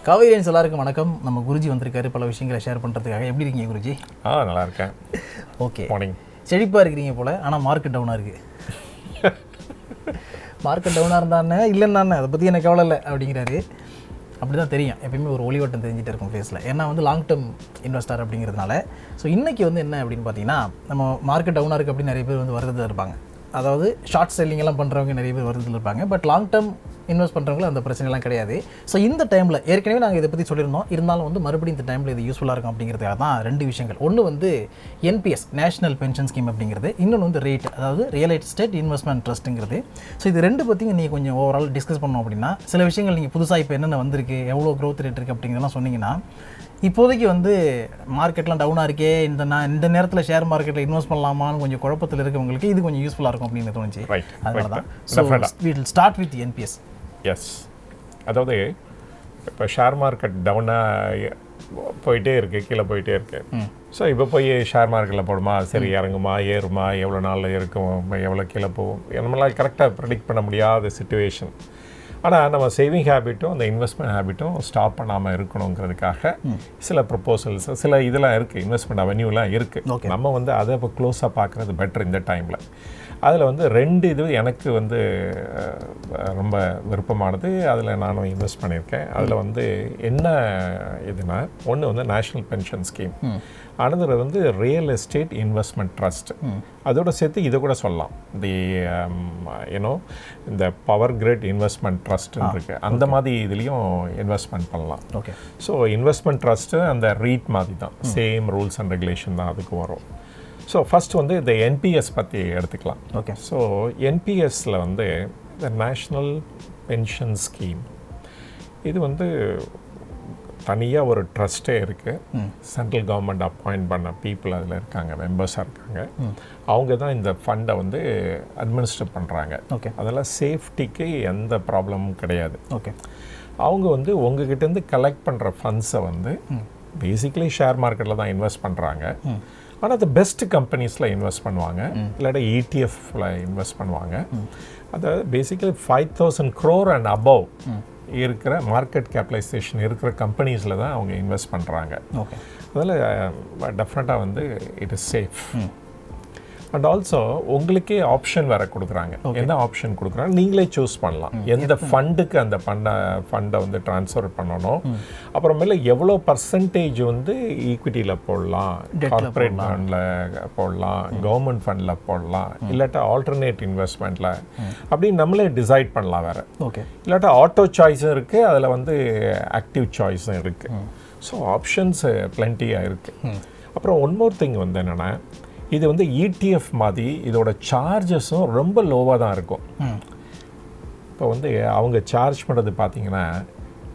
காவேரியன்ஸ் எல்லாருக்கும் வணக்கம். நம்ம குருஜி வந்திருக்காரு பல விஷயங்களை ஷேர் பண்ணுறதுக்காக. எப்படி இருக்கீங்க குருஜி? நல்லா இருக்கேன். Okay, morning. செழிப்பாக இருக்கிறீங்க போல். ஆனால் மார்க்கெட் டவுனாக இருக்குது. மார்க்கெட் டவுனாக இருந்தானே இல்லைன்னானே அதை பற்றி எனக்கு கவலை இல்லை அப்படிங்கிறாரு. அப்படி தான் தெரியும், எப்பயுமே ஒரு ஒளிவட்டம் தெரிஞ்சிட்டு இருக்கும் ஃபேஸில். ஏன்னா லாங் டேர்ம் இன்வெஸ்டர் அப்படிங்கிறதுனால. ஸோ இன்றைக்கி என்ன அப்படின்னு பார்த்தீங்கன்னா, நம்ம மார்க்கெட் டவுனாக இருக்குது அப்படின்னு நிறைய பேர் வருத்தத்தில் இருப்பாங்க. அதாவது ஷார்ட் செல்லிங் எல்லாம் பண்ணுறவங்க நிறைய பேர் வருத்தத்தில் இருப்பாங்க. பட் லாங் டேர்ம் இன்வெஸ்ட் பண்ணுறவங்களும் அந்த பிரச்சனைலாம் கிடையாது. ஸோ இந்த டைமில் ஏற்கனவே நாங்கள் இதை பற்றி சொல்லியிருந்தோம். இருந்தாலும் மறுபடியும் இந்த டைமில் இது யூஸ்ஃபுல்லாக இருக்கும் அப்படிங்கிறதுக்காக தான் ரெண்டு விஷயங்கள். ஒன்று NPS நேஷனல் பென்ஷன் ஸ்கீம் அப்படிங்கிறது, இன்னொன்று REIT அதாவது ரியல் எஸ்டேட் இன்வெஸ்ட்மெண்ட் ட்ரஸ்ட்டுங்கிறது. ஸோ இது ரெண்டு பற்றியும் நீங்கள் கொஞ்சம் ஓவரால் டிஸ்கஸ் பண்ணோம் அப்படின்னா, சில விஷயங்கள் நீங்கள் புதுசாக இப்போ என்னென்ன வந்திருக்கு, எவ்வளோ க்ரோத் ரேட் இருக்குது அப்படிங்கிறதெல்லாம் சொன்னீங்கன்னா, இப்போதைக்கு மார்க்கெட்லாம் டவுனாக இருக்கே, இந்த நேரத்தில் ஷேர் மார்க்கெட்டில் இன்வெஸ்ட் பண்ணலாமான்னு கொஞ்சம் குழப்பத்தில் இருக்கவங்களுக்கு இது கொஞ்சம் யூஸ்ஃபுல்லாக இருக்கும் அப்படின்னு தோணுச்சு. அதனால தான் so we will start with NPS. Yes, அதாவது இப்போ ஷேர் மார்க்கெட் டவுனாக போயிட்டே இருக்குது, கீழே போயிட்டே இருக்குது. ஸோ இப்போ போய் ஷேர் மார்க்கெட்டில் போடுமா, சரி இறங்குமா ஏறுமா, எவ்வளோ நாளில் இருக்கும், எவ்வளோ கீழே போகும், நம்மளால் கரெக்டாக ப்ரெடிக்ட் பண்ண முடியாத சிச்சுவேஷன். ஆனால் நம்ம சேவிங் ஹேபிட்டும் அந்த இன்வெஸ்ட்மெண்ட் ஹேபிட்டும் ஸ்டாப் பண்ணாமல் இருக்கணுங்கிறதுக்காக சில ப்ரொப்போசல்ஸ், சில இதெல்லாம் இருக்குது, இன்வெஸ்ட்மெண்ட் அவென்யூலாம் இருக்குது. நம்ம அதை இப்போ க்ளோஸாக பார்க்குறது பெட்டர் இந்த டைமில். அதில் ரெண்டு இது எனக்கு ரொம்ப விருப்பமானது. அதில் நானும் இன்வெஸ்ட் பண்ணியிருக்கேன். அதில் என்ன இதுனா, ஒன்று நேஷ்னல் பென்ஷன் ஸ்கீம், அடுத்தது ரியல் எஸ்டேட் இன்வெஸ்ட்மெண்ட் ட்ரஸ்ட். அதோட சேர்த்து இதை கூட சொல்லலாம், இந்த பவர் கிரிட் இன்வெஸ்ட்மெண்ட் ட்ரஸ்ட்னு இருக்குது. அந்த மாதிரி இதுலேயும் இன்வெஸ்ட்மெண்ட் பண்ணலாம். ஓகே. ஸோ இன்வெஸ்ட்மெண்ட் ட்ரஸ்ட்டு அந்த REIT மாதிரி தான், சேம் ரூல்ஸ் அண்ட் ரெகுலேஷன் தான் அதுக்கு வரும். ஸோ ஃபஸ்ட் இந்த NPS பற்றி எடுத்துக்கலாம். ஓகே. ஸோ NPSல இந்த நேஷ்னல் பென்ஷன் ஸ்கீம், இது தனியாக ஒரு ட்ரஸ்ட்டே இருக்குது. சென்ட்ரல் கவர்மெண்ட் அப்பாயிண்ட் பண்ண பீப்புள் அதில் இருக்காங்க, மெம்பர்ஸாக இருக்காங்க. அவங்க தான் இந்த ஃபண்டை அட்மினிஸ்டர் பண்ணுறாங்க. ஓகே. அதெல்லாம் சேஃப்டிக்கு எந்த ப்ராப்ளமும் கிடையாது. ஓகே. அவங்க உங்ககிட்டேருந்து கலெக்ட் பண்ணுற ஃபண்ட்ஸை பேசிக்கலி ஷேர் மார்க்கெட்டில் தான் இன்வெஸ்ட் பண்ணுறாங்க. ஆனால் அது பெஸ்ட் கம்பெனிஸில் இன்வெஸ்ட் பண்ணுவாங்க, இல்லாட்டா ETFல இன்வெஸ்ட் பண்ணுவாங்க. அதாவது பேசிக்கலி 5,000 crore அண்ட் அபவ் இருக்கிற மார்க்கெட் கேபிடலைசேஷன் இருக்கிற கம்பெனிஸில் தான் அவங்க இன்வெஸ்ட் பண்ணுறாங்க. ஓகே. அதில் டெஃபினட்டாக it is safe. And also உங்களுக்கே ஆப்ஷன் வேறு கொடுக்குறாங்க. என்ன ஆப்ஷன் கொடுக்குறாங்க, நீங்களே சூஸ் பண்ணலாம் எந்த ஃபண்டுக்கு அந்த ஃபண்டை ட்ரான்ஸ்ஃபர் பண்ணணும், அப்புறமேல எவ்வளோ பர்சன்டேஜ் ஈக்விட்டியில் போடலாம், கார்பரேட் ஃபண்டில் போடலாம், கவர்மெண்ட் ஃபண்டில் போடலாம், இல்லாட்டா ஆல்டர்னேட் இன்வெஸ்ட்மெண்ட்டில் அப்படின்னு நம்மளே டிசைட் பண்ணலாம் வேறு. ஓகே. இல்லாட்டா ஆட்டோ சாய்ஸும் இருக்குது, அதில் ஆக்டிவ் சாய்ஸும் இருக்குது. ஸோ ஆப்ஷன்ஸ் பிளென்ட்டியாக இருக்குது. அப்புறம் ஒன் மோர் திங் என்னென்னா, இது ETF மாதிரி இதோட சார்ஜஸும் ரொம்ப லோவாக தான் இருக்கும். இப்போ அவங்க சார்ஜ் பண்ணுறது பார்த்தீங்கன்னா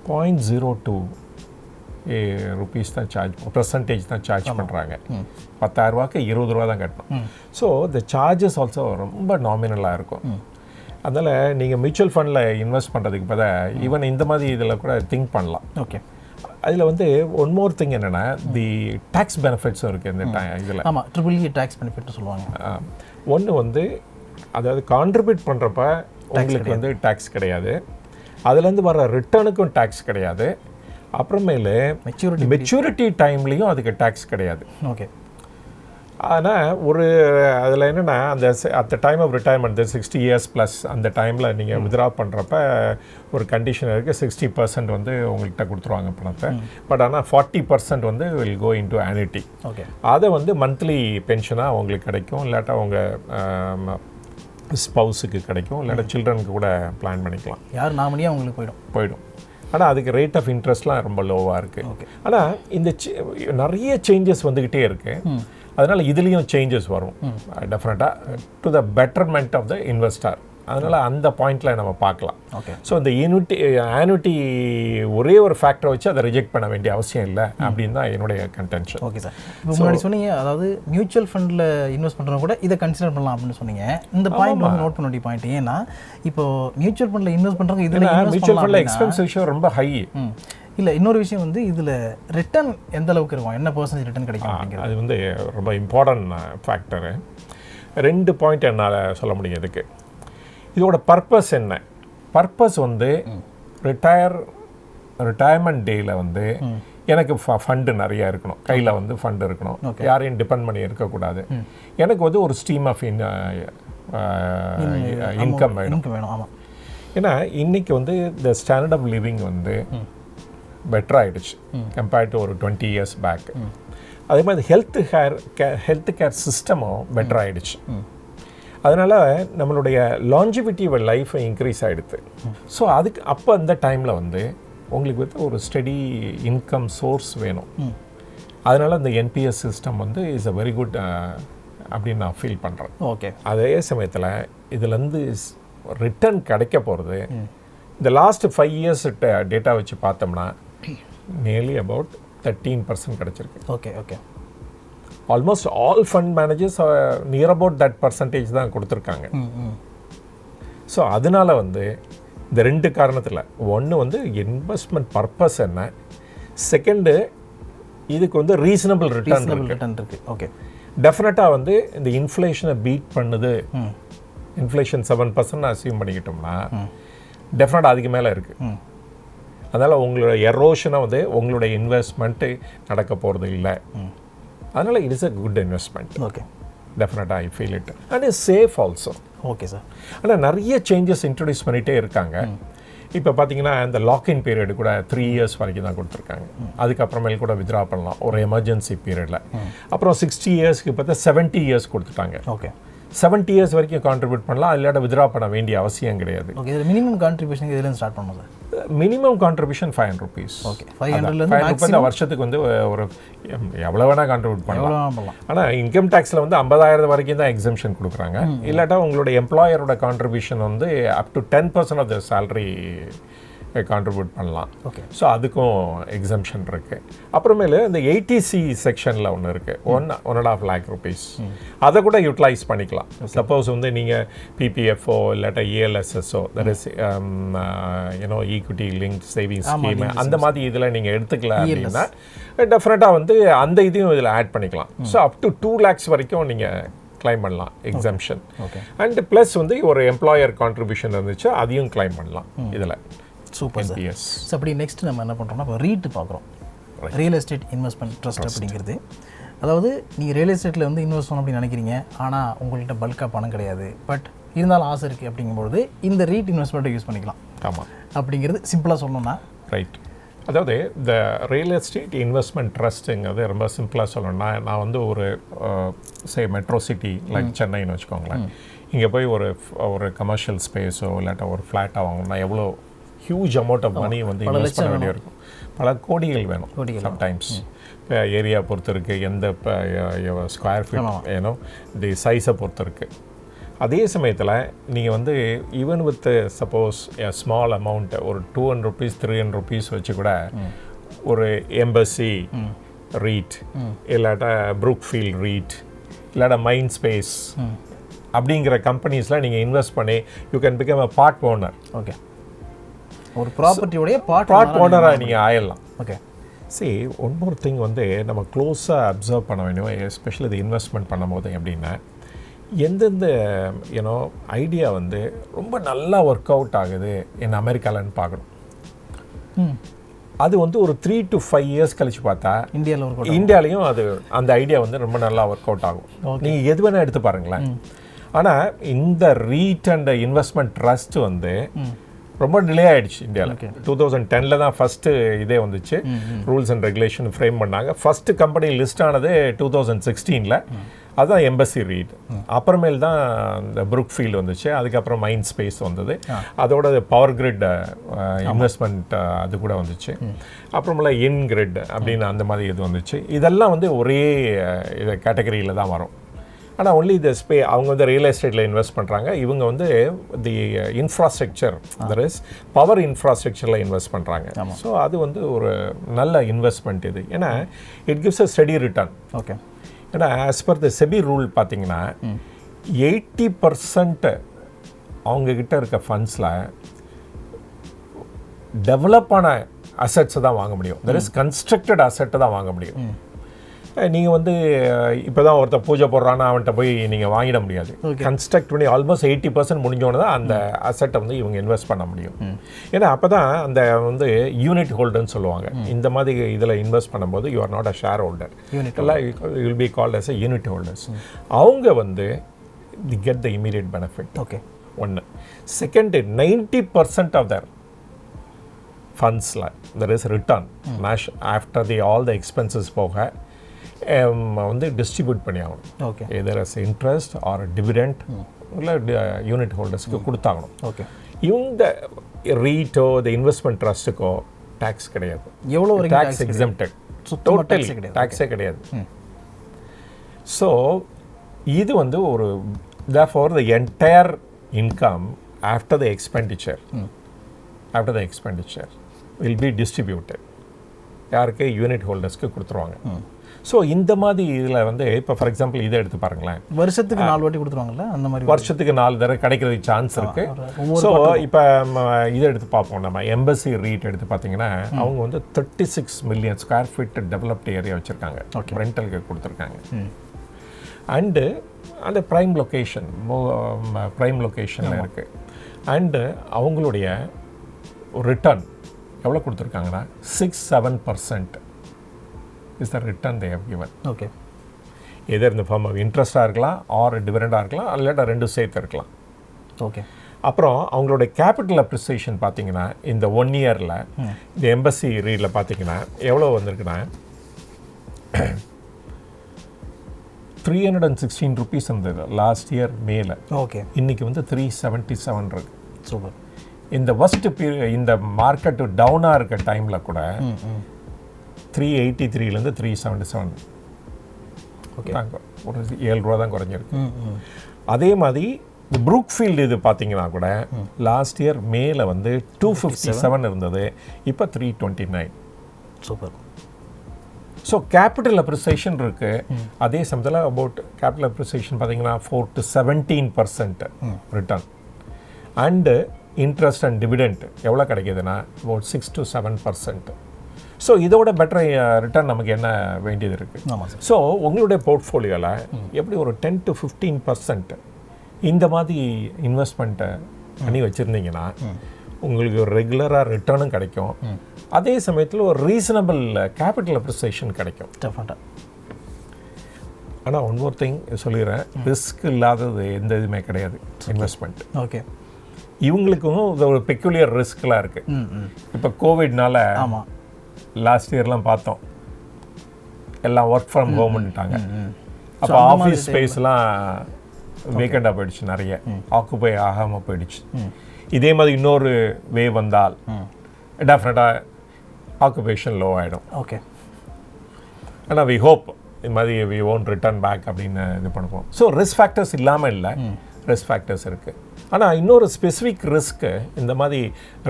0.02 rupees தான் பர்சன்டேஜ் தான் சார்ஜ் பண்ணுறாங்க. 10,000 ரூபாய்க்கு 20 ரூபா தான் கட்டணும். ஸோ இந்த சார்ஜஸ் ஆல்சோ ரொம்ப நாமினலாக இருக்கும். அதனால் நீங்கள் மியூச்சுவல் ஃபண்டில் இன்வெஸ்ட் பண்ணுறதுக்கு பதிலாக ஈவன் இந்த மாதிரி இதில் கூட திங்க் பண்ணலாம். ஓகே. அதில் ஒன் மோர் திங் என்னென்னா, தி டேக்ஸ் பெனிஃபிட்ஸும் இருக்குது இந்த இதில். ஆமாம், EEE டேக்ஸ் பெனிஃபிட் சொல்லுவாங்க. ஒன்று அதாவது கான்ட்ரிபியூட் பண்ணுறப்ப உங்களுக்கு டேக்ஸ் கிடையாது, அதுலேருந்து வர ரிட்டர்னுக்கும் டேக்ஸ் கிடையாது, அப்புறமேலு மெச்சூரிட்டி டைம்லேயும் அதுக்கு டேக்ஸ் கிடையாது. ஓகே. ஆனால் அதில் என்னென்னா, அந்த time of retirement 60 years plus அந்த டைமில் நீங்கள் வித்ரா பண்ணுறப்ப ஒரு கண்டிஷன் இருக்குது, 60% உங்கள்கிட்ட கொடுத்துருவாங்க பணத்தை. பட் ஆனால் 40% வில் கோ இன்டு ஆனுட்டி. ஓகே. அதை மந்த்லி பென்ஷனாக உங்களுக்கு கிடைக்கும், இல்லாட்டா உங்கள் ஸ்பவுஸுக்கு கிடைக்கும், இல்லாட்டா சில்ட்ரனுக்கு கூட பிளான் பண்ணிக்கலாம். யார் நாமினியாக உங்களுக்கு போயிடும். ஆனால் அதுக்கு ரேட் ஆஃப் இன்ட்ரெஸ்ட்லாம் ரொம்ப லோவாக இருக்குது. ஆனால் இந்த நிறைய சேஞ்சஸ் வந்துக்கிட்டே இருக்குது. அதனால் இதுலேயும் சேஞ்சஸ் வரும் டெஃபினட்டாக to the betterment of the investor. அதனால் அந்த பாயிண்டில் நம்ம பார்க்கலாம். ஓகே. ஸோ இந்த ஆனுட்டி ஒரே ஒரு ஃபேக்டரை வச்சு அதை ரிஜெக்ட் பண்ண வேண்டிய அவசியம் இல்லை அப்படின்னு தான் என்னுடைய கன்டென்ஷன். Okay sir. இப்போ முன்னாடி சொன்னீங்க, அதாவது மியூச்சுவல் ஃபண்டில் இன்வெஸ்ட் பண்ணுறவங்க கூட இதை கன்சிடர் பண்ணலாம் அப்படின்னு சொன்னீங்க. இந்த பாயிண்ட் நோட் பண்ண வேண்டிய பாயிண்ட். ஏன்னா இப்போ மியூச்சுவல் ஃபண்டில் இன்வெஸ்ட் பண்ணுறவங்க இதில் மியூச்சுவல் ஃபண்டில் எக்ஸ்பென்ஸ் விஷயம் ரொம்ப ஹை. இல்லை, இன்னொரு விஷயம் இதில் ரிட்டர்ன் எந்த அளவுக்கு இருக்கும், என்ன பர்சன்டேஜ் ரிட்டர்ன் கிடைக்கும், அது ரொம்ப இம்பார்ட்டன்ட் ஃபேக்டரு. 2 பாயிண்ட் என்னால் சொல்ல முடியும் இதுக்கு. இதோட பர்பஸ் என்ன? பர்பஸ் ரிட்டையர் ரிட்டையர்மெண்ட் டேயில் வந்து எனக்கு ஃபண்டு நிறையா இருக்கணும், கையில் வந்து ஃபண்டு இருக்கணும், யாரையும் டிபெண்ட் பண்ணி இருக்கக்கூடாது, எனக்கு வந்து ஒரு ஸ்ட்ரீம் ஆஃப் இன்கம் வேணும். ஆமாம். ஏன்னா இன்றைக்கி வந்து இந்த ஸ்டாண்டர்ட் ஆஃப் லிவிங் வந்து பெட்டர் ஆகிடுச்சு கம்பேர்ட் டு ஒரு 20 years பேக். அதே மாதிரி ஹெல்த் கேர் சிஸ்டமும் பெட்டர் ஆகிடுச்சு. அதனால் நம்மளுடைய லாஞ்சிவிட்டி லைஃப்பை இன்க்ரீஸ் ஆகிடுது. ஸோ அதுக்கு அப்போ அந்த டைமில் வந்து உங்களுக்கு வந்து ஒரு ஸ்டெடி இன்கம் சோர்ஸ் வேணும். அதனால் அந்த NPS சிஸ்டம் வந்து இஸ் அ வெரி குட் அப்படின்னு நான் ஃபீல் பண்ணுறேன். ஓகே. அதே சமயத்தில் இதுலேருந்து ரிட்டர்ன் கிடைக்க போகிறது இந்த லாஸ்ட் 5 years டேட்டா வச்சு பார்த்தோம்னா நியர்லி அபவுட் 13% கிடச்சிருக்கு. Okay okay. Almost all fund managers near about that percentage தான் கொடுத்துருக்காங்க. ஸோ அதனால் வந்து இந்த 2 காரணத்தில், ஒன்று வந்து இன்வெஸ்ட்மெண்ட் பர்பஸ் என்ன, செகண்டு இதுக்கு வந்து ரீசனபிள் ரிட்டர்ன் இருக்குது. ஓகே. டெஃபினட்டாக வந்து இந்த இன்ஃப்ளேஷனை பீட் பண்ணுது. இன்ஃப்ளேஷன் 7% அசீவ் பண்ணிக்கிட்டோம்னா டெஃபினட்டாக அதுக்கு மேலே இருக்குது. அதனால் உங்களோட எரோஷனை வந்து உங்களுடைய இன்வெஸ்ட்மெண்ட்டு நடக்க போகிறது இல்லை. அதனால் it is a good investment. Okay. டெஃபினட்டாக I feel it. And is safe also. Okay sir. ஆனால் நிறைய சேஞ்சஸ் இன்ட்ரடியூஸ் பண்ணிகிட்டே இருக்காங்க. இப்போ பார்த்தீங்கன்னா இந்த லாக்இன் பீரியடு கூட 3 years வரைக்கும் தான் கொடுத்துருக்காங்க. அதுக்கப்புறமேல் கூட வித்ரா பண்ணலாம் ஒரு எமர்ஜென்சி பீரியடில். அப்புறம் 60 yearsக்கு பார்த்தா 70 years கொடுத்துட்டாங்க. ஓகே. 70 years வரைக்கும் கான்ட்ரிபியூட் பண்ணலாம், இல்லாட்ட வித்ரா பண்ண வேண்டிய அவசியம் கிடையாது. ஓகே. இது மினிமம் கான்ட்ரிபியூஷன் இதுலேருந்து ஸ்டார்ட் பண்ணணும் sir. Minimum contribution 500 rupees. Okay. 500 வருஷத்துக்கு வந்து ஒரு எவ்வளோ வேணால் கான்ட்ரிபியூட் பண்ணலாம். ஆனால் இன்கம் டேக்ஸில் வந்து 50,000 வரைக்கும் தான் எக்ஸம்ஷன் கொடுக்குறாங்க. இல்லாட்டா உங்களோட எம்ப்ளாயரோட கான்ட்ரிபியூஷன் வந்து up to 10% of the salary contribute பண்ணலாம். ஓகே. ஸோ அதுக்கும் எக்ஸம்ஷன் இருக்குது. அப்புறமேலு இந்த 80C செக்ஷனில் ஒன்று இருக்குது, 1.5 lakh rupees. அதை கூட யூட்டிலைஸ் பண்ணிக்கலாம். சப்போஸ் வந்து நீங்கள் PPFஓ இல்லாட்டா ALSSஓ, that is equity link savings scheme, அந்த மாதிரி இதில் நீங்கள் எடுத்துக்கலாம் அப்படின்னா டெஃபினட்டாக வந்து அந்த இதையும் இதில் ஆட் பண்ணிக்கலாம். ஸோ அப் டு 2 lakhs வரைக்கும் நீங்கள் கிளைம் பண்ணலாம் எக்ஸம்ஷன். அண்ட் ப்ளஸ் வந்து ஒரு எம்ப்ளாயர் கான்ட்ரிபியூஷன் இருந்துச்சு, அதையும் கிளைம் பண்ணலாம் இதில். Super sir. ஸோ அப்படி நெக்ஸ்ட் நம்ம என்ன பண்ணுறோம்னா இப்போ REIT பார்க்குறோம், ரியல் எஸ்டேட் இன்வெஸ்ட்மெண்ட் ட்ரஸ்ட் அப்படிங்கிறது. அதாவது நீங்கள் ரியல் எஸ்டேட்டில் வந்து இன்வெஸ்ட் பண்ணணும் அப்படின்னு நினைக்கிறீங்க, ஆனால் உங்கள்கிட்ட பல்காக பணம் கிடையாது, பட் இருந்தாலும் ஆசை இருக்குது அப்படிங்கும்போது இந்த REIT இன்வெஸ்ட்மெண்ட்டை யூஸ் பண்ணிக்கலாம். ஆமாம். அப்படிங்கிறது சிம்பிளாக சொல்லணும்னா ரைட். அதாவது இந்த ரியல் எஸ்டேட் இன்வெஸ்ட்மெண்ட் ட்ரஸ்ட்டுங்கிறது ரொம்ப சிம்பிளாக சொல்லணும்னா, நான் வந்து ஒரு மெட்ரோ சிட்டி லைக் சென்னைன்னு வச்சுக்கோங்களேன், இங்கே போய் ஒரு கமர்ஷியல் ஸ்பேஸோ இல்லாட்டா ஒரு ஃப்ளாட்டாக வாங்கணும்னா எவ்வளோ ஹியூஜ் அமௌண்ட் ஆஃப் மணி வந்து இன்வெஸ்ட் பண்ண வேண்டியிருக்கும். பல கோடிகள் வேணும் சம்டைம்ஸ். இப்போ ஏரியா பொறுத்து இருக்குது, எந்த ஸ்கொயர் ஃபீட் ஏனோ தி சைஸை பொறுத்து இருக்குது. அதே சமயத்தில் நீங்கள் வந்து even with suppose small amount ஒரு 200 rupees 300 rupees வச்சு கூட ஒரு எம்பசி REIT இல்லாட்டா ப்ரூக்ஃபீல்ட் REIT இல்லாட்டா மைண்ட் ஸ்பேஸ் அப்படிங்கிற கம்பெனிஸில் நீங்கள் இன்வெஸ்ட் பண்ணி you can become a part owner. Okay. ஒரு ப்ராப்பர்ட்டியோடைய பார்ட் ஓனராக நீங்கள் ஆயிடலாம். ஓகே. சரி, ஒன் மோர் திங் வந்து நம்ம க்ளோஸாக அப்சர்வ் பண்ண வேணும், எஸ்பெஷலி இது இன்வெஸ்ட்மெண்ட் பண்ணும் போது எப்படின்னா, எந்தெந்த ஐடியா வந்து ரொம்ப நல்லா ஒர்க் அவுட் ஆகுது என்ன அமெரிக்காலன்னு பார்க்கணும். அது வந்து ஒரு 3 to 5 years கழிச்சு பார்த்தா இந்தியாலையும் அது அந்த ஐடியா வந்து ரொம்ப நல்லா ஒர்க் அவுட் ஆகும். நீங்கள் எது வேணால் எடுத்து பாருங்களேன். ஆனால் இந்த REIT அண்ட் இன்வெஸ்ட்மெண்ட் ட்ரஸ்ட் வந்து ரொம்ப டிலே ஆகிடுச்சு இந்தியாவில். 2010 தான் ஃபஸ்ட்டு இதே வந்துச்சு, ரூல்ஸ் அண்ட் ரெகுலேஷன் ஃப்ரேம் பண்ணாங்க. ஃபஸ்ட்டு கம்பெனி லிஸ்ட் ஆனது 2016. அதுதான் எம்பசி REIT. அப்புறமேல் தான் இந்த ப்ரூக்ஃபீல்டு வந்துச்சு, அதுக்கப்புறம் மைண்ட் ஸ்பேஸ் வந்தது, அதோட பவர் கிரிட் இன்வெஸ்ட்மெண்ட் அது கூட வந்துச்சு, அப்புறமேல இன்கிரிட் அப்படின்னு அந்த மாதிரி இது வந்துச்சு. இதெல்லாம் வந்து ஒரே இது கேட்டகரியில் தான் வரும். ஆனால் ஒன்லி த அவங்க வந்து ரியல் எஸ்டேட்டில் இன்வெஸ்ட் பண்ணுறாங்க. இவங்க வந்து the infrastructure, that is power இன்ஃப்ராஸ்ட்ரக்சரில் இன்வெஸ்ட் பண்ணுறாங்க. ஸோ அது வந்து ஒரு நல்ல இன்வெஸ்ட்மெண்ட் இது. ஏன்னா it gives a steady return. Okay. ஏன்னா as per the SEBI rule பார்த்தீங்கன்னா 80% அவங்கக்கிட்ட இருக்க ஃபண்ட்ஸில் டெவலப் ஆன அசட்ஸை தான் வாங்க முடியும். தட் இஸ் கன்ஸ்ட்ரக்டட் அசட்டை தான் வாங்க முடியும். நீங்கள் வந்து இப்போ தான் ஒருத்தர் பூஜை போடுறான்னா அவன்கிட்ட போய் நீங்கள் வாங்கிட முடியாது. கன்ஸ்ட்ரக்ட் பண்ணி ஆல்மோஸ்ட் 80% முடிஞ்சோன்னு தான் அந்த அசெட்டை வந்து இவங்க இன்வெஸ்ட் பண்ண முடியும். ஏன்னா அப்போ தான் அந்த வந்து யூனிட் ஹோல்டர்னு சொல்லுவாங்க. இந்த மாதிரி இதில் இன்வெஸ்ட் பண்ணும்போது you are not a share holder, எல்லாம் will be called as a unit holders. அவங்க வந்து the get the immediate benefit. Okay, ஒன்று. செகண்டு, 90% ஆஃப் தர் ஃபண்ட்ஸில் there is return after all the expenses போக வந்து டிஸ்ட்ரிபியூட் பண்ணி ஆகணும். ஓகே, எதர் as interest R dividend இல்லை யூனிட் ஹோல்டர்ஸ்க்கு கொடுத்தாகணும். ஓகே. இந்த ரீட்டோ இந்த இன்வெஸ்ட்மெண்ட் ட்ரஸ்ட்டுக்கோ டேக்ஸ் கிடையாது. எவ்வளோ டேக்ஸ் எக்ஸம்ப்டட், டோட்டலி டேக்ஸே கிடையாது. ஸோ இது வந்து ஒரு therefore the entire income after the expenditure will be distributed. யாருக்கு? யூனிட் ஹோல்டர்ஸ்க்கு கொடுத்துருவாங்க. ஸோ இந்த மாதிரி இதில் வந்து இப்போ ஃபார் எக்ஸாம்பிள் இதை எடுத்து பாருங்களேன், வருஷத்துக்கு 4 வாட்டி கொடுத்துருவாங்கல்ல, அந்த மாதிரி வருஷத்துக்கு 4 தடவை கிடைக்கிறதுக்கு சான்ஸ் இருக்குது. ஸோ இப்போ இதை எடுத்து பார்ப்போம், நம்ம எம்பசி ரீட் எடுத்து பார்த்தீங்கன்னா அவங்க வந்து 36 million square feet developed area வச்சுருக்காங்க, ரெண்டலுக்கு கொடுத்துருக்காங்க. அண்டு அந்த ப்ரைம் லொக்கேஷனில் இருக்குது. அண்டு அவங்களுடைய ரிட்டர்ன் எவ்வளோ கொடுத்துருக்காங்கன்னா 6-7% is the return they have given. Okay, either இந்த ஃபார்ம் ஆஃப் இன்ட்ரெஸ்ட்டாக இருக்கலாம் ஆர் டிவிடெண்டாக இருக்கலாம், இல்லாட்டா ரெண்டும் சேர்த்து இருக்கலாம். ஓகே. அப்புறம் அவங்களுடைய கேபிட்டல் அப்ரிசியேஷன் பார்த்தீங்கன்னா இந்த 1 இயரில் இந்த எம்பசி ரீடில் பார்த்தீங்கன்னா எவ்வளோ வந்திருக்குன்னா 316 rupees இருந்தது லாஸ்ட் இயர் மேல. ஓகே, இன்னைக்கு வந்து 377 இருக்கு. சூப்பர். இந்த ஃபர்ஸ்ட் பீரியட் இந்த மார்க்கெட் டவுனாக இருக்க டைமில் கூட 383லேருந்து 377 ஓகே, ஒரு 7 ரூபா தான் குறைஞ்சிருக்கு. அதே மாதிரி இந்த ப்ரூக்ஃபீல்டு இது பார்த்தீங்கன்னா கூட லாஸ்ட் இயர் மேல வந்து 257 இருந்தது, இப்போ 329. சூப்பர். ஸோ கேபிட்டல் அப்ரிசியேஷன் இருக்குது. அதே சமயத்தில் அபவுட் கேபிட்டல் அப்ரிசியேஷன் பார்த்தீங்கன்னா 4 to 17% return. And interest and dividend எவ்வளோ கிடைக்கிதுன்னா அபவுட் 6 to 7%. ஸோ இதோட பெட்டர் ரிட்டர்ன் நமக்கு என்ன வேண்டியது இருக்குது? ஸோ உங்களுடைய போர்ட்ஃபோலியோவில் எப்படி ஒரு 10 to 15% இந்த மாதிரி இன்வெஸ்ட்மெண்ட்டை பண்ணி வச்சுருந்தீங்கன்னா உங்களுக்கு ஒரு ரெகுலராக ரிட்டர்னும் கிடைக்கும், அதே சமயத்தில் ஒரு ரீசனபிள் கேபிட்டல் அப்ரிசியேஷன் கிடைக்கும். டெஃபினட்டாக. ஆனால் ஒன் மோர் திங் சொல்லிடுறேன், ரிஸ்க் இல்லாதது எந்த இதுவுமே கிடையாது இன்வெஸ்ட்மெண்ட். ஓகே, இவங்களுக்கும் ஒரு பெக்குலியர் ரிஸ்க்லாம் இருக்குது. இப்போ கோவிட்னால லாஸ்ட் இயர்லாம் பார்த்தோம், எல்லாம் ஒர்க் ஃப்ரம் ஹோம்ட்டாங்க. அப்போ ஆஃபீஸ் ஸ்பேஸ்லாம் வேக்கண்டாக போயிடுச்சு, நிறைய ஆக்குபை ஆகாமல் போயிடுச்சு. இதே மாதிரி இன்னொரு வேவ் வந்தால் டெஃபினட்டாக ஆக்குபேஷன் லோ ஆகிடும். ஓகே, ஆனால் வி ஹோப் இது மாதிரி வி ஓன்ட் ரிட்டர்ன் பேக் அப்படின்னு இது பண்ணுவோம். ஸோ ரிஸ்க் ஃபேக்டர்ஸ் இல்லாமல் இல்லை, ரிஸ்க் ஃபேக்டர்ஸ் இருக்குது. ஆனால் இன்னொரு ஸ்பெசிஃபிக் ரிஸ்க்கு இந்த மாதிரி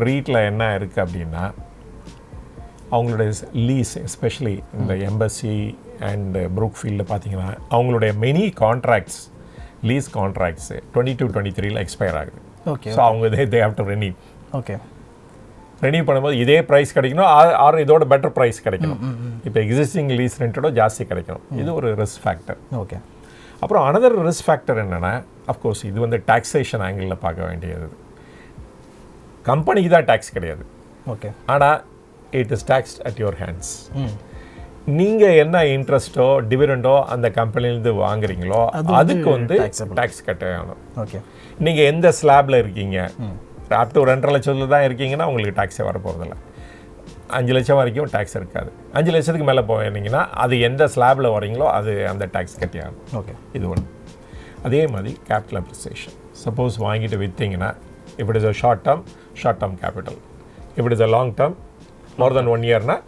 ரீட்டில் என்ன இருக்குது அப்படின்னா அவங்களுடைய லீஸ், எஸ்பெஷலி இந்த எம்பசி அண்ட் ப்ரூக்ஃபீல்டில் பார்த்தீங்கன்னா அவங்களுடைய many contracts, lease contracts 22-23 expire ஆகுது. ஓகே, ஸோ அவங்க they have to renew. Okay, renew பண்ணும்போது இதே ப்ரைஸ் கிடைக்கணும் ஆர் இதோட பெட்டர் ப்ரைஸ் கிடைக்கணும். இப்போ எக்ஸிஸ்டிங் லீஸ் ரெண்டோட ஜாஸ்தி கிடைக்கணும். இது ஒரு ரிஸ்க் ஃபேக்டர். ஓகே. அப்புறம் அனதர் ரிஸ்க் ஃபேக்டர் என்னென்னா, அஃப்கோர்ஸ் இது வந்து டாக்ஸேஷன் ஆங்கிளில் பார்க்க வேண்டியது. கம்பெனிக்கு தான் டேக்ஸ் கிடையாது. ஓகே, ஆனால் it is taxed at your hands. நீங்கள் என்ன இன்ட்ரெஸ்ட்டோ டிவிடெண்டோ அந்த கம்பெனிலேருந்து வாங்குறீங்களோ அதுக்கு வந்து டேக்ஸ் கட்டே ஆகணும். ஓகே, நீங்கள் எந்த ஸ்லாபில் இருக்கீங்க, அப் டு 2.5 லட்சத்தில் தான் இருக்கீங்கன்னா உங்களுக்கு டேக்ஸே வர போகிறதில்ல. 5 லட்சம் வரைக்கும் டேக்ஸ் இருக்காது. 5 லட்சத்துக்கு மேலே போயிருந்தீங்கன்னா அது எந்த ஸ்லாபில் வரீங்களோ அது அந்த டேக்ஸ் கட்டி ஆகும். ஓகே, இது ஒன்று. அதே மாதிரி கேபிட்டல் அப்ரிசியேஷன், சப்போஸ் வாங்கிட்டு விற்றீங்கன்னா if it is a short term capital, if it is a long term more then 1 இயர்னா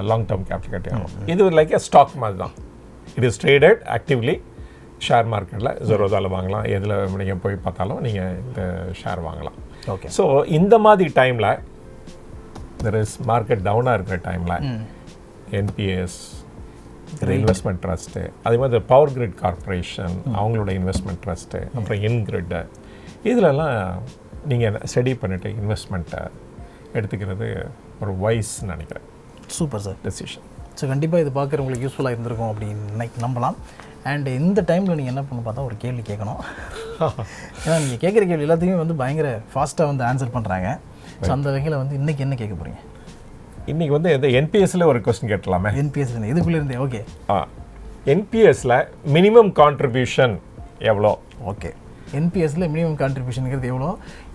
லாங் டேர்ம் கேபிட்டல் கட்டி ஆகும். இது லைக் எ ஸ்டாக் மாதிரி தான். It is traded actively share மார்க்கெட்டில் ஜெரோதாவில் வாங்கலாம், எதில் நீங்கள் போய் பார்த்தாலும் நீங்கள் இந்த ஷேர் வாங்கலாம். ஓகே. ஸோ இந்த மாதிரி டைமில் தெர் இஸ் மார்க்கெட் டவுனாக இருக்கிற டைமில் என்பிஎஸ் இன்வெஸ்ட்மெண்ட் ட்ரஸ்ட்டு, அதே மாதிரி பவர் கிரிட் கார்பரேஷன் அவங்களோட இன்வெஸ்ட்மெண்ட் ட்ரஸ்ட்டு, அப்புறம் இன்கிரிட்டு, இதிலெல்லாம் நீங்கள் ஸ்டடி பண்ணிவிட்டு இன்வெஸ்ட்மெண்ட்டை எடுத்துக்கிறது ஒரு வைஸ்ன்னு நினைக்கிறேன். Super sir, decision. ஸோ கண்டிப்பாக இது பார்க்குறவங்களுக்கு யூஸ்ஃபுல்லாக இருந்திருக்கும் அப்படின்னு நம்பலாம். அண்ட் இந்த டைமில் நீங்கள் என்ன பண்ண பார்த்தா ஒரு கேள்வி கேட்கணும். ஏன்னா நீங்கள் கேட்குற கேள்வி எல்லாத்தையுமே வந்து பயங்கர ஃபாஸ்ட்டாக வந்து ஆன்சர் பண்ணுறாங்க. ஸோ அந்த வகையில் வந்து இன்றைக்கி என்ன கேட்க போகிறீங்க? இன்றைக்கி வந்து இந்த என்பிஎஸ்ல ஒரு கொஸ்டின் கேட்கலாமே. என்பிஎஸ்ல இதுக்குள்ளே இருந்தே ஓகே. என்பிஎஸ்ல மினிமம் கான்ட்ரிபியூஷன் எவ்வளோ? ஓகே, என்பிஎஸ்ல மினிமம் கான்ட்ரிபியூஷனுங்கிறது எவ்வளோ?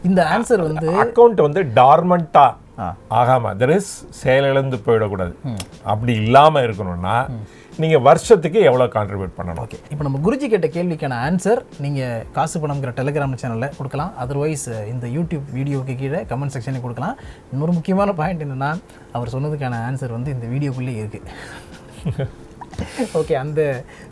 இந்த ஆன்சர் வந்து அக்கௌண்ட் வந்து டார்மண்ட்டாக ஆகாமல் தட் இஸ் செயலிழந்து போயிடக்கூடாது. அப்படி இல்லாமல் இருக்கணும்னா நீங்கள் வருஷத்துக்கு எவ்வளோ கான்ட்ரிபியூட் பண்ணணும்? ஓகே, இப்போ நம்ம குருஜி கேட்ட கேள்விக்கான ஆன்சர் நீங்கள் காசு பணம்ங்கிற டெலிகிராம் சேனலில் கொடுக்கலாம். அதர்வைஸ் இந்த யூடியூப் வீடியோக்கு கீழே கமெண்ட் செக்ஷனில் கொடுக்கலாம். இன்னொரு முக்கியமான பாயிண்ட் என்னென்னா, அவர் சொன்னதுக்கான ஆன்சர் வந்து இந்த வீடியோக்குள்ளேயே இருக்குது. ஓகே, அந்த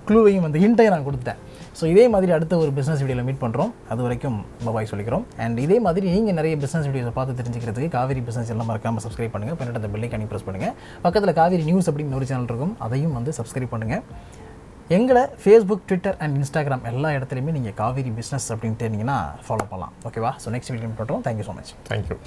க்ளூவையும் அந்த ஹிண்ட்டையும் நான் கொடுத்தேன். ஸோ இதே மாதிரி அடுத்த ஒரு பிஸ்னஸ் வீடியோவில் மீட் பண்ணுறோம். அது வரைக்கும் பாய் சொல்லிக்கிறோம். அண்ட் இதே மாதிரி நீங்கள் நிறைய பிஸ்னஸ் வீடியோஸை பார்த்து தெரிஞ்சுக்கிறதுக்கு காவேரி பிஸ்னஸ் எல்லாம் மறக்காமல் சப்ஸ்கிரைப் பண்ணுங்கள். பின்னாடி அந்த பெல்லைக்கானி ப்ரெஸ் பண்ணுங்கள். பக்கத்தில் காவேரி நியூஸ் அப்படின்னு ஒரு சேனல் இருக்கும், அதையும் வந்து சப்ஸ்கிரைப் பண்ணுங்கள். எங்களை ஃபேஸ்புக், ட்விட்டர் அண்ட் இன்ஸ்டாகிராம் எல்லா இடத்துலையுமே நீங்கள் காவேரி பிஸ்னஸ் அப்படின்னு தேடிங்கன்னா ஃபாலோ பண்ணலாம். ஓகேவா? ஸோ நெக்ஸ்ட் வீடியோ மீட் பண்ணுறோம். Thank you so much. தேங்க்யூ.